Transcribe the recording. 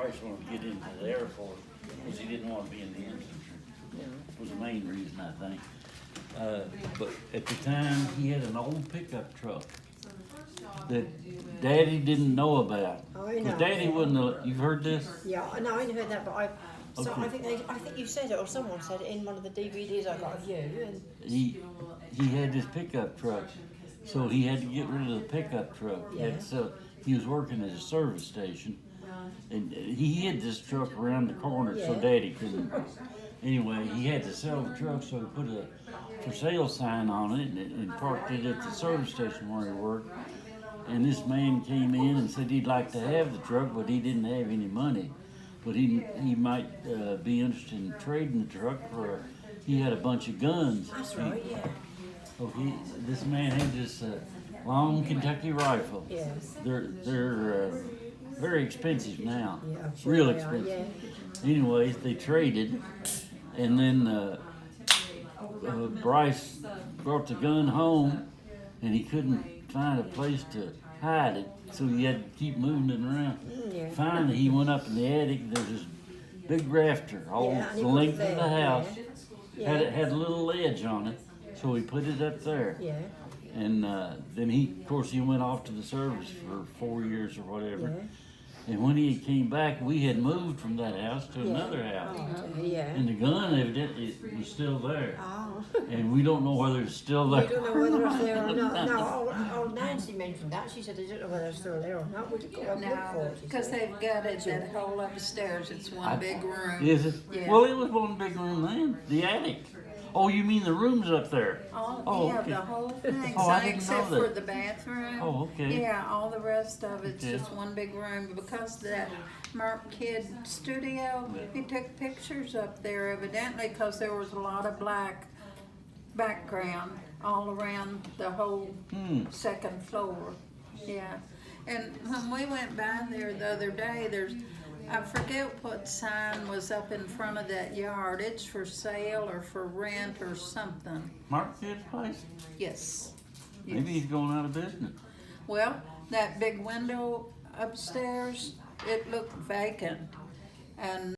Bryce wanted to get into the Air Force because he didn't want to be in the infantry. Was the main reason, I think. But at the time, he had an old pickup truck that Daddy didn't know about. Oh, I know. Because Daddy wouldn't. You've heard this? Yeah, no, I heard that, but Okay. I think you said it, or someone said it in one of the DVDs I got of you. And He had this pickup truck, so he had to get rid of the pickup truck. Yeah. So he was working at a service station, and he hid this truck around the corner so Yeah. Daddy couldn't. Anyway, he had to sell the truck, so he put a for sale sign on it and parked it at the service station where he worked. And this man came in and said he'd like to have the truck, but he didn't have any money. But he might be interested in trading the truck for. He had a bunch of guns. that's right, yeah. Okay, this man had this long Kentucky rifle. Yeah. They're very expensive now. Yeah, I'm sure Real they are, expensive. yeah. Anyways, they traded, and then Bryce brought the gun home, and he couldn't find a place to hide it, so he had to keep moving it around. Yeah. Finally, he went up in the attic. There's this big rafter, all Yeah, and he the put it length of the there, house. yeah. Had a little ledge on it, so he put it up there. Yeah. And then of course, he went off to the service for 4 years or whatever. Yeah. And when he came back, we had moved from that house to another house. Oh, yeah. And the gun evidently was still there. Oh. And we don't know whether it's still there. We don't know whether it's there or not. No, old Nancy mentioned that. She said they didn't know whether it's still there or not. We could go up and look for No, it. she because said. they've gutted that whole upstairs. It's one big room. Is it? Yeah. Well, it was one big room then. The attic. Oh, you mean the rooms up there? Oh, Yeah, okay. the whole thing, Oh, I didn't except know that. for the bathroom. Oh, okay. Yeah, all the rest of it's Okay. just one big room. Because that Mark Kid studio, he took pictures up there evidently because there was a lot of black background all around the whole second floor. Yeah, and when we went by there the other day, I forget what sign was up in front of that yard. It's for sale or for rent or something. Mark Kid's place? Yes. Maybe he's going out of business. Well, that big window upstairs, it looked vacant. And